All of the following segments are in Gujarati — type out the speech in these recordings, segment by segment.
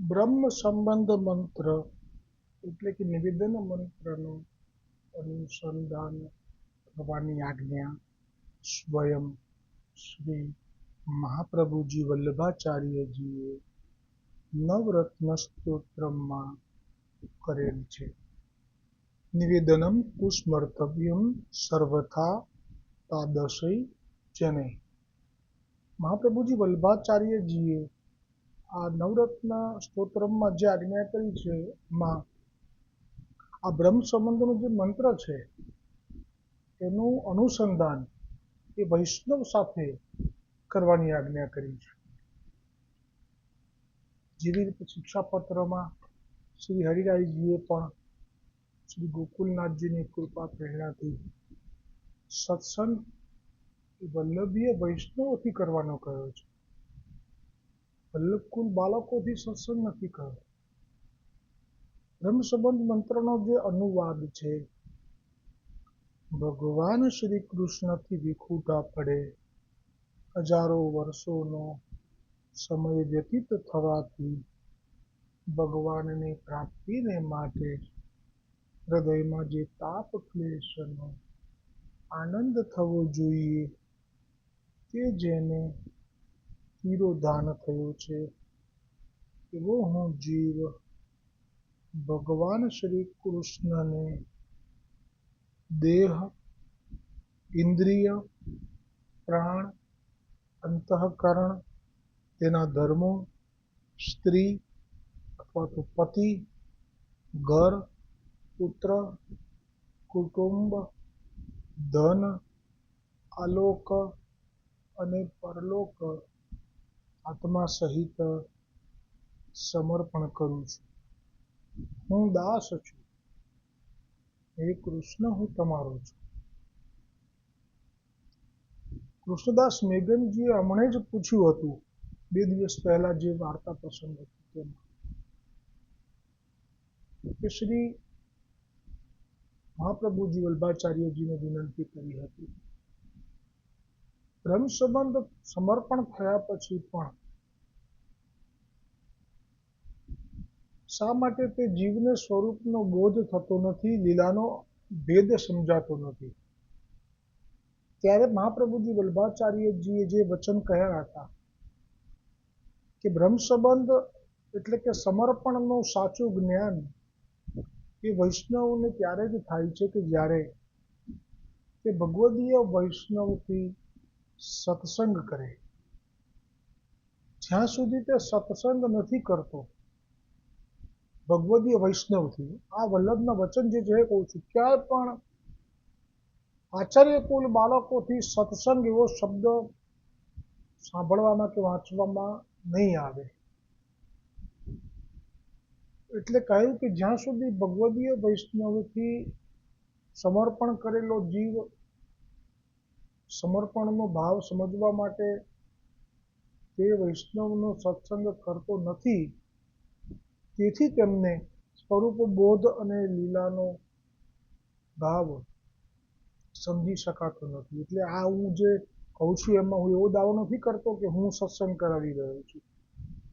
બ્રહ્મ સંબંધ મંત્ર એટલે કે નિવેદન મંત્રનું અનુસંધાન કરવાની આજ્ઞા સ્વયં શ્રી મહાપ્રભુજી વલ્લભાચાર્યજીએ નવરત્ન સ્તોત્રમાં કરેલ છે. નિવેદનમ તુ સ્મર્તવ્યમ સર્વથા તાદશય જને. મહાપ્રભુજી વલ્લભાચાર્યજીએ આ નવરત્ન સ્તોત્રમાં જે આજ્ઞા કરી છે એમાં આ બ્રહ્મ સંબંધનો જે મંત્ર છે એનું અનુસંધાન એ વૈષ્ણવ સાથે કરવાની આજ્ઞા કરી છે. જેવી રીતે શિક્ષાપત્રમાં શ્રી હરિરાયજીએ પણ શ્રી ગોકુલનાથજીની કૃપા પ્રેરણાથી સત્સંગ વલ્લભીય વૈષ્ણવથી કરવાનો કહ્યો છે. વલ્લભકુલ બાળકોથી સત્સંગ નથી કહ્યો. બ્રહ્મ સંબંધ મંત્રનો જે અનુવાદ છે, ભગવાન શ્રી કૃષ્ણથી વિખૂટા પડે હજારો વર્ષોનો સમય વ્યતીત થવાથી ભગવાનની પ્રાપ્તિને માટે હૃદયમાં જે તાપ ક્લેશનો આનંદ થવો જોઈએ તે જેને તિરોધાન થયું છે એવો હું જીવ ભગવાન શ્રી કૃષ્ણને દેહ, ઇન્દ્રિય, પ્રાણ, અંતઃકરણ, તેના ધર્મો, સ્ત્રી અથવા તો પતિ, ઘર, પુત્ર, કુટુંબ, ધન, આલોક અને પરલોક આત્મા સહિત સમર્પણ કરું છું. હું દાસ છું. હે કૃષ્ણ, હું તમારો છું. કૃષ્ણદાસ મેઘનજીએ હમણાં જ પૂછ્યું હતું, 2 દિવસ પહેલા જે વાર્તા પ્રસંગ હતો તેમાં, કે શ્રી મહાપ્રભુજી વલ્લભાચાર્યજીને વિનંતી કરી હતી, બ્રહ્મ સંબંધ સમર્પણ થયા પછી પણ શા માટે તે જીવને સ્વરૂપનો બોધ થતો નથી, લીલાનો ભેદ સમજાતો નથી? ત્યારે મહાપ્રભુજી વલ્લભાચાર્યજીએ જે વચન કહ્યા હતા કે બ્રહ્મ સંબંધ એટલે કે સમર્પણનું સાચું જ્ઞાન એ વૈષ્ણવને ત્યારે જ થાય છે કે જ્યારે તે ભગવદીય વૈષ્ણવથી સત્સંગ કરે. જ્યાં સુધી તે સત્સંગ નથી કરતો ભગવદીય વૈષ્ણવથી, આ વલ્લભના વચન જે છે કહું છું, ક્યાંય પણ આચાર્ય કુલ બાળકોથી સત્સંગ એવો શબ્દ સાંભળવામાં કે વાંચવામાં નહીં આવે. એટલે કહ્યું કે જ્યાં સુધી ભગવદીય વૈષ્ણવથી સમર્પણ કરેલો જીવ સમર્પણનો ભાવ સમજવા માટે તે વૈષ્ણવનો સત્સંગ કરતો નથી, તેથી તેમને સ્વરૂપ બોધ અને લીલાનો ભાવ સમજી શકાતો નથી. એટલે આ હું જે કહું છું એમાં હું એવો દાવો નથી કરતો કે હું સત્સંગ કરાવી રહ્યો છું.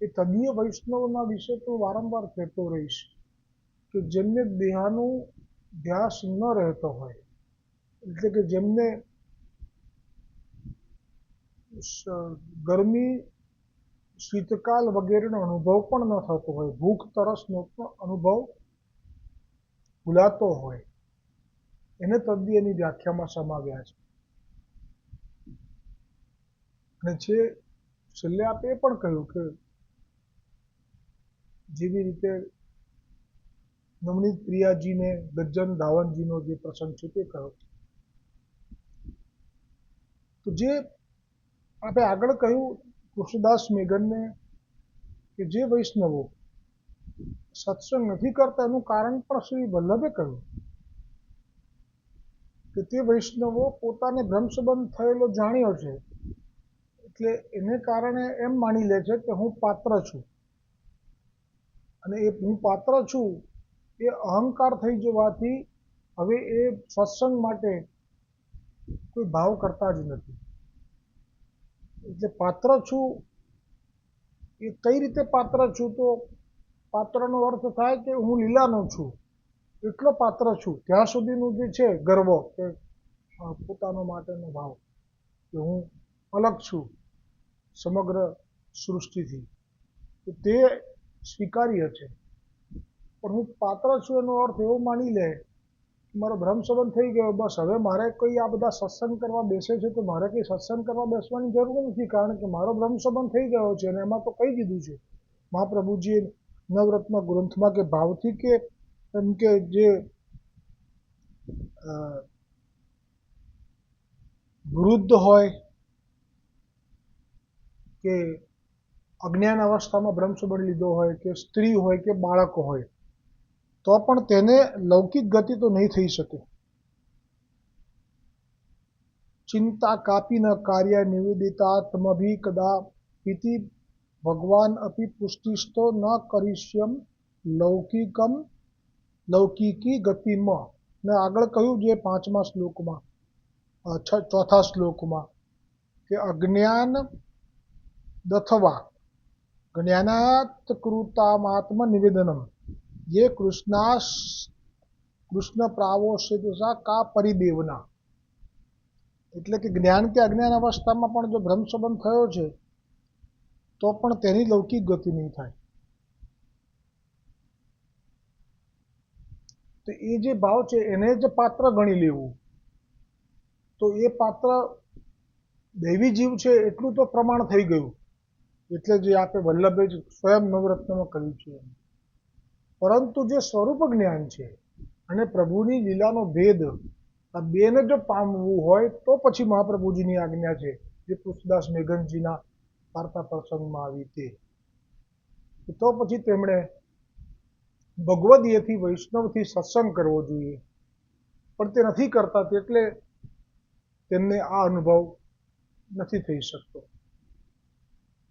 એ તદીય વૈષ્ણવના વિશે તો વારંવાર કહેતો રહીશ કે જેમને દેહાનું ધ્યાસ ન રહેતો હોય, એટલે કે જેમને ગરમી, શીતકાલ વગેરેનો અનુભવ પણ ન થતો હોય, ભૂખ તરસનો પણ અનુભવ ભૂલાતો હોય, એને તદીયની વ્યાખ્યામાં સમાવ્યા છે. અને છેલ્લે આપે એ પણ કહ્યું કે જેવી રીતે નવનીત પ્રિયાજીને ગજ્જન ધાવનજીનો જે પ્રસંગ છે તે કહ્યો, તો જે આપણે આગળ કહ્યું કૃષ્ણદાસ મેઘનને કે જે વૈષ્ણવો સત્સંગ નથી કરતા એનું કારણ પણ શ્રી વલ્લભે કહ્યું કે તે વૈષ્ણવો પોતાને બ્રહ્મ સંબંધ થયેલો જાણ્યો છે, એટલે એને કારણે એમ માની લે છે કે હું પાત્ર છું, અને એ હું પાત્ર છું એ અહંકાર થઈ જવાથી હવે એ સત્સંગ માટે કોઈ ભાવ કરતા જ નથી. એટલે પાત્ર છું એ કઈ રીતે પાત્ર છું, તો પાત્રનો અર્થ થાય કે હું લીલાનો છું, એટલો પાત્ર છું, ત્યાં સુધીનું જે છે ગર્વ કે પોતાનો માટેનો ભાવ કે હું અલગ છું સમગ્ર સૃષ્ટિથી, તો તે સ્વીકાર્ય છે. પણ હું પાત્ર છું એનો અર્થ એવો માની લે મારો ભ્રમ સંબંધ થઈ ગયો, બસ હવે મારે કોઈ આ બધા સત્સંગ કરવા બેસે છે તો મારે કંઈ સત્સંગ કરવા બેસવાની જરૂર નથી, કારણ કે મારો ભ્રમ સંબંધ થઈ ગયો છે. અને એમાં તો કહી દીધું છે મહાપ્રભુજીએ નવરત્ન ગ્રંથમાં કે ભાવથી કે એમ કે જે વૃદ્ધ હોય કે અજ્ઞાન અવસ્થામાં ભ્રમ સંબંધ લીધો હોય કે સ્ત્રી હોય કે બાળક હોય, તો પણ તેને લૌકિક ગતિ તો નહીં થઈ શકે. ચિંતા કાપી ન કાર્ય નિવેદિતાત્મભી કદા ઇતિ ભગવાન અપી પુષ્ટિસ્તો ન કરીષ્યમ લૌકિકી ગતિમાં. ને આગળ કહ્યું જે 5મા શ્લોકમાં, 4થા શ્લોકમાં કે અજ્ઞાન દથવા જ્ઞાનાત કૃતામાત્મ નિવેદનમ ये કૃષ્ણ પ્રાવોષિદસા કા પરિદેવના. એટલે કે જ્ઞાન કે અજ્ઞાન અવસ્થામાં પણ જો ભ્રમ સંબંધ થયો છે તો પણ તેની લૌકિક ગતિ નહીં થાય. તો એ જે ભાવ છે એને જ પાત્ર ગણી લેવું, તો એ પાત્ર દૈવી જીવ છે એટલું તો પ્રમાણ થઈ ગયું. એટલે જે આપણે વલ્લભે જ સ્વયં નવરત્નમાં કહ્યું છે. પરંતુ જે સ્વરૂપ જ્ઞાન છે અને પ્રભુની લીલાનો ભેદ, આ બેને જો પામવું હોય તો પછી મહાપ્રભુજીની આજ્ઞા છે જે પૃથ્વીદાસ મેઘનજીના વાર્તા પ્રસંગમાં આવી તે. તો પછી તેમણે ભગવદીયથી વૈષ્ણવથી સત્સંગ કરવો જોઈએ, પણ તે નથી કરતા, એટલે તેમને આ અનુભવ નથી થઈ શકતો.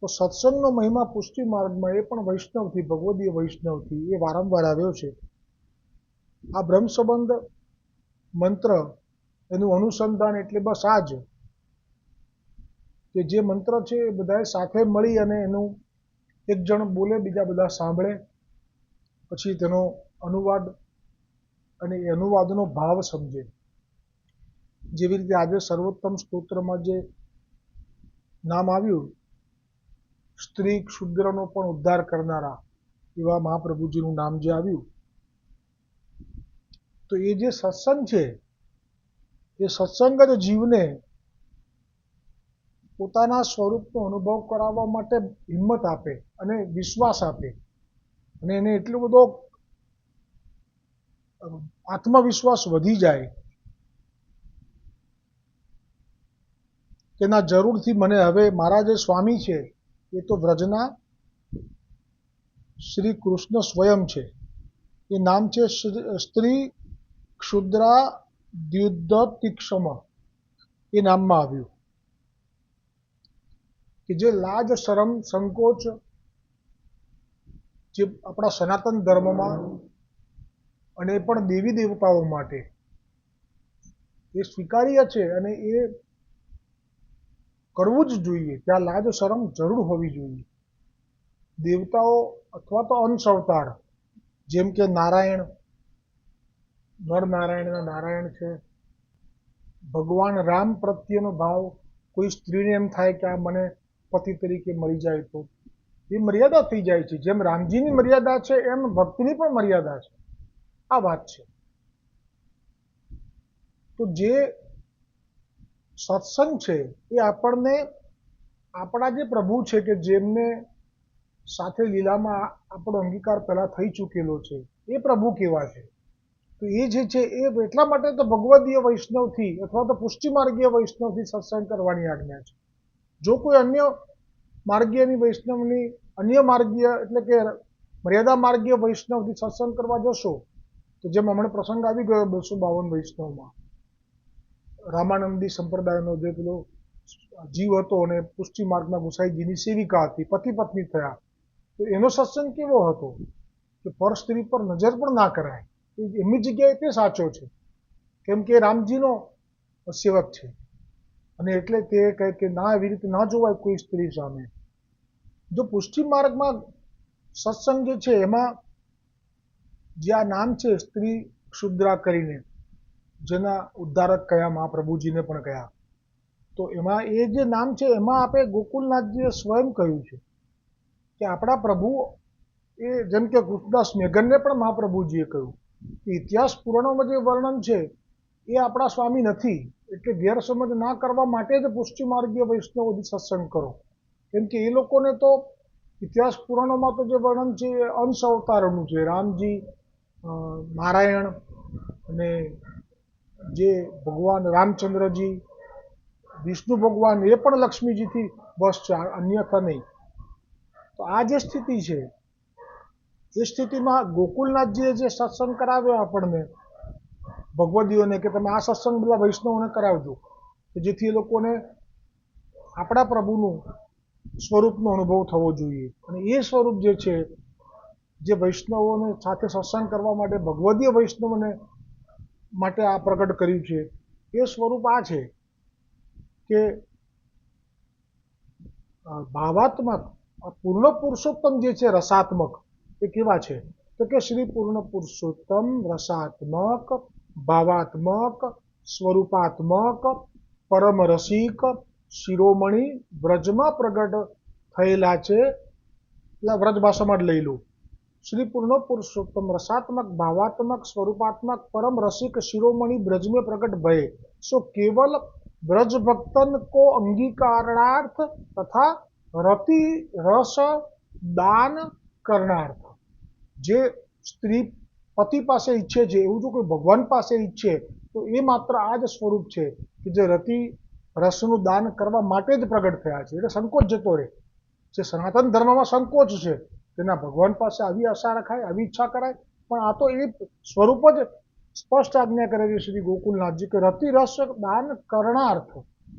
તો સત્સંગનો મહિમા પુષ્ટિ માર્ગમાં એ પણ વૈષ્ણવથી, ભગવદીય વૈષ્ણવથી એ વારંવાર આવ્યો છે. આ બ્રહ્મ સંબંધ મંત્ર એનું અનુસંધાન એટલે બસ આ જ કે જે મંત્ર છે એ બધાએ સાથે મળી અને એનું એક જણ બોલે, બીજા બધા સાંભળે, પછી તેનો અનુવાદ અને એ અનુવાદનો ભાવ સમજે. જેવી રીતે આજે સર્વોત્તમ સ્તોત્રમાં જે નામ આવ્યું સ્ત્રી ક્ષુદ્રનો પણ ઉદ્ધાર કરનારા, એવા મહાપ્રભુજીનું નામ જે આવ્યું, તો એ જે સત્સંગ છે એ સત્સંગ જ જીવને પોતાના સ્વરૂપનો અનુભવ કરાવવા માટે હિંમત આપે અને વિશ્વાસ આપે, અને એને એટલો બધો આત્મવિશ્વાસ વધી જાય કે ના, જરૂરથી મને હવે મારા જે સ્વામી છે એ તો વ્રજના શ્રી કૃષ્ણ સ્વયં છે. એ નામ છે સ્ત્રી ક્ષુદ્રા દ્યુદ્ધતિક્ષમ, એ નામમાં આવ્યું કે જે લાજ શરમ સંકોચ જે આપણા સનાતન ધર્મમાં અને એ પણ દેવી દેવતાઓ માટે એ સ્વીકાર્ય છે અને એ કરવું જ જોઈએ. ત્યાં લાજ શરમ જરૂર હોવી જોઈએ. દેવતાઓ અથવા તો અંશ અવતાર જેમ કે નારાયણ, નર નારાયણના નારાયણ છે, ભગવાન રામ પ્રત્યેનો ભાવ, કોઈ સ્ત્રીને એમ થાય કે આ મને પતિ તરીકે મળી જાય તો એ મર્યાદા થઈ જાય છે. જેમ રામજીની મર્યાદા છે એમ ભક્તિની પણ મર્યાદા છે. આ વાત છે. તો જે સત્સંગ છે એ આપણને આપણા જે પ્રભુ છે કે જેમને સાથે લીલામાં આપણો અંગીકાર પહેલા થઈ ચૂકેલો છે, એ પ્રભુ કેવા છે, તો એ જે છે એ એટલા માટે તો ભગવદીય વૈષ્ણવથી અથવા તો પુષ્ટિ માર્ગીય વૈષ્ણવથી સત્સંગ કરવાની આજ્ઞા છે. જો કોઈ અન્ય માર્ગીયની વૈષ્ણવની અન્ય માર્ગીય એટલે કે મર્યાદા માર્ગીય વૈષ્ણવથી સત્સંગ કરવા જશો તો જેમ હમણાં પ્રસંગ આવી ગયો 252 વૈષ્ણવમાં, રામાનંદી સંપ્રદાયનો જે પેલો જીવ હતો અને પુષ્ટિ માર્ગના ગુસાઈજીની સેવિકા હતી, પતિ પત્ની થયા, તો એનો સત્સંગ કેવો હતો કે પર સ્ત્રી પર નજર પણ ના કરાય. એમની જગ્યાએ તે સાચો છે, કેમ કે રામજીનો સેવક છે અને એટલે તે કહે કે ના, એવી રીતે ના જોવાય કોઈ સ્ત્રી સામે. જો પુષ્ટિ માર્ગમાં સત્સંગ જે છે એમાં જે આ નામ છે સ્ત્રી ક્ષુદ્રા કરીને, જેના ઉદ્ધારક કયા મહાપ્રભુજીને પણ કયા, તો એમાં એ જે નામ છે એમાં આપણે ગોકુલનાથજીએ સ્વયં કહ્યું છે કે આપણા પ્રભુ એ, જેમ કે કૃષ્ણદાસ મેઘનને પણ મહાપ્રભુજીએ કહ્યું કે ઇતિહાસ પુરાણોમાં જે વર્ણન છે એ આપણા સ્વામી નથી, એટલે ગેરસમજ ના કરવા માટે જ પુષ્ટિ માર્ગીય વૈષ્ણવોથી સત્સંગ કરો. કેમ કે એ લોકોને તો ઇતિહાસ પુરાણોમાં તો જે વર્ણન છે એ અંશ અવતારોનું છે. રામજી, નારાયણ અને જે ભગવાન રામચંદ્રજી, વિષ્ણુ ભગવાન એ પણ લક્ષ્મીજીથી બસ છે, અન્યથા નહીં. તો આ જે સ્થિતિ છે એ સ્થિતિમાં ગોકુલનાથજીએ જે સત્સંગ કરાવ્યો આપણને ભગવદીઓને કે તમે આ સત્સંગ બધા વૈષ્ણવોને કરાવજો, કે જેથી એ લોકોને આપણા પ્રભુનું સ્વરૂપનો અનુભવ થવો જોઈએ. અને એ સ્વરૂપ જે છે, જે વૈષ્ણવોને સાથે સત્સંગ કરવા માટે ભગવદીય વૈષ્ણવને માટે આ પ્રગટ કર્યું છે, એ સ્વરૂપ આ છે કે ભાવાત્મક પૂર્ણ પુરુષોત્તમ જે છે રસાત્મક, એ કેવા છે તો કે શ્રી પૂર્ણ પુરુષોત્તમ રસાત્મક, ભાવાત્મક, સ્વરૂપાત્મક, પરમ રસિક, શિરોમણી વ્રજમાં પ્રગટ થયેલા છે. એટલે વ્રજ ભાષામાં જ લઈ લો. શ્રી પૂર્ણ પુરુષોત્તમ રસાત્મક, भावात्मक, स्वरूपात्मक, परम रसिक, शिरोमणि ब्रज में प्रकट भये, सो केवल ब्रज भक्तन को अंगीकारणार्थ तथा रति रस दान करणार्थ. જે સ્ત્રી પતિ પાસે ઈચ્છે છે એવું જો કોઈ ભગવાન પાસે ઈચ્છે તો એ માત્ર આ જ સ્વરૂપ છે કે જે રતિ રસનું દાન કરવા માટે જ પ્રગટ થયા છે. એટલે સંકોચ જતો રહે. જે સનાતન ધર્મમાં સંકોચ છે તેના ભગવાન પાસે આવી આશા રખાય, આવી ઈચ્છા કરાય, પણ આ તો એ સ્વરૂપ જ સ્પષ્ટ આજ્ઞા કરે છે શ્રી ગોકુલનાથજી કે રતિરસ દાન કરણાર્થ,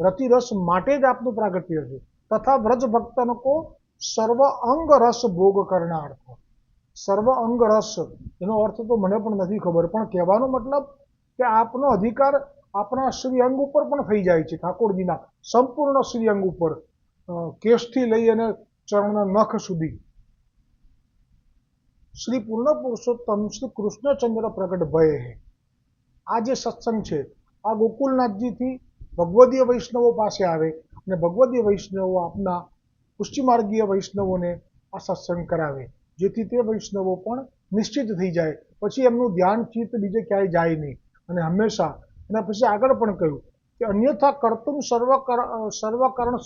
રતિરસ માટે જ આપનું પ્રાગટ્ય છે. તથા વ્રજ ભક્તન કો સર્વ અંગ રસ ભોગ કરણાર્થ. સર્વ અંગ રસ એનો અર્થ તો મને પણ નથી ખબર, પણ કહેવાનો મતલબ કે આપનો અધિકાર આપણા શ્રી અંગ ઉપર પણ થઈ જાય છે. ઠાકોરજીના સંપૂર્ણ શ્રી અંગ ઉપર, કેશથી લઈ અને ચરણના નખ સુધી. શ્રી પૂર્ણ પુરુષોત્તમ શ્રી કૃષ્ણચંદ્ર પ્રગટ ભય હે. આ જે સત્સંગ છે આ ગોકુલનાથજીથી ભગવદીય વૈષ્ણવો પાસે આવે અને ભગવદીય વૈષ્ણવો આપના પુષ્ટિમાર્ગીય વૈષ્ણવોને આ સત્સંગ કરાવે, જેથી તે વૈષ્ણવો પણ નિશ્ચિત થઈ જાય. પછી એમનું ધ્યાન ચિત્ત બીજે ક્યાંય જાય નહીં. અને હંમેશા એના પછી આગળ પણ કહ્યું કે અન્યથા કર્તુમ સર્વકરણ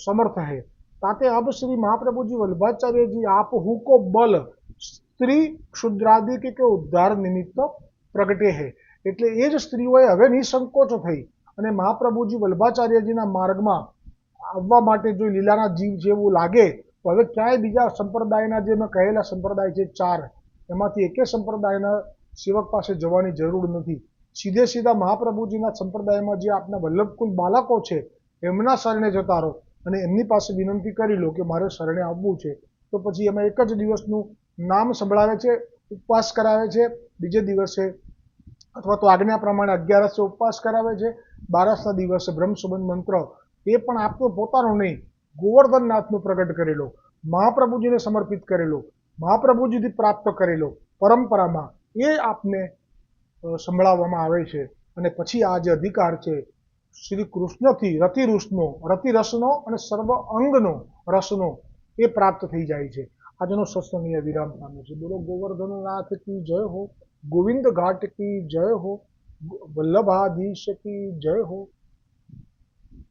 સમર્થ હૈ. ताते अब श्री महाप्रभु जी वल्लभाचार्य जी आप हूँ को बल स्त्री क्षुद्रादि के उद्धार निमित्त प्रगटे है. એટલે એ જ સ્ત્રીઓએ હવે નિસંકોચ થઈ અને મહાપ્રભુજી વલ્લભાચાર્યજીના માર્ગમાં આવવા માટે જો લીલાના જીવ જેવું લાગે તો હવે ક્યાંય બીજા સંપ્રદાયના જે મેં કહેલા સંપ્રદાય છે 4, એમાંથી એકે સંપ્રદાયના સેવક પાસે જવાની જરૂર નથી. સીધે સીધા મહાપ્રભુજીના સંપ્રદાયમાં જે આપના વલ્લભકુલ બાળકો છે એમના શરણે જતા રહો અને એમની પાસે વિનંતી કરી લો કે મારે શરણે આવવું છે. તો પછી એમાં એક જ દિવસનું નામ સંભળાવે છે, ઉપવાસ કરાવે છે, બીજે દિવસે અથવા તો આજ્ઞા પ્રમાણે 11 ઉપવાસ કરાવે છે, 12ના દિવસે બ્રહ્મ સંબંધ મંત્ર એ પણ આપનો પોતાનો નહીં, ગોવર્ધનનાથનો પ્રગટ કરેલો, મહાપ્રભુજીને સમર્પિત કરેલો, મહાપ્રભુજીથી પ્રાપ્ત કરેલો પરંપરામાં એ આપને સંભળાવવામાં આવે છે. અને પછી આ જે અધિકાર છે શ્રી કૃષ્ણથી રતિરસનો અને સર્વ અંગનો રસનો એ પ્રાપ્ત થઈ જાય છે. આજનો સત્સંગ અહીંયા વિરામ પામે છે. બોલો ગોવર્ધનનાથ કી જય હો, ગોવિંદ ઘાટ કી જય હો, વલ્લભાધીશ કી જય હો.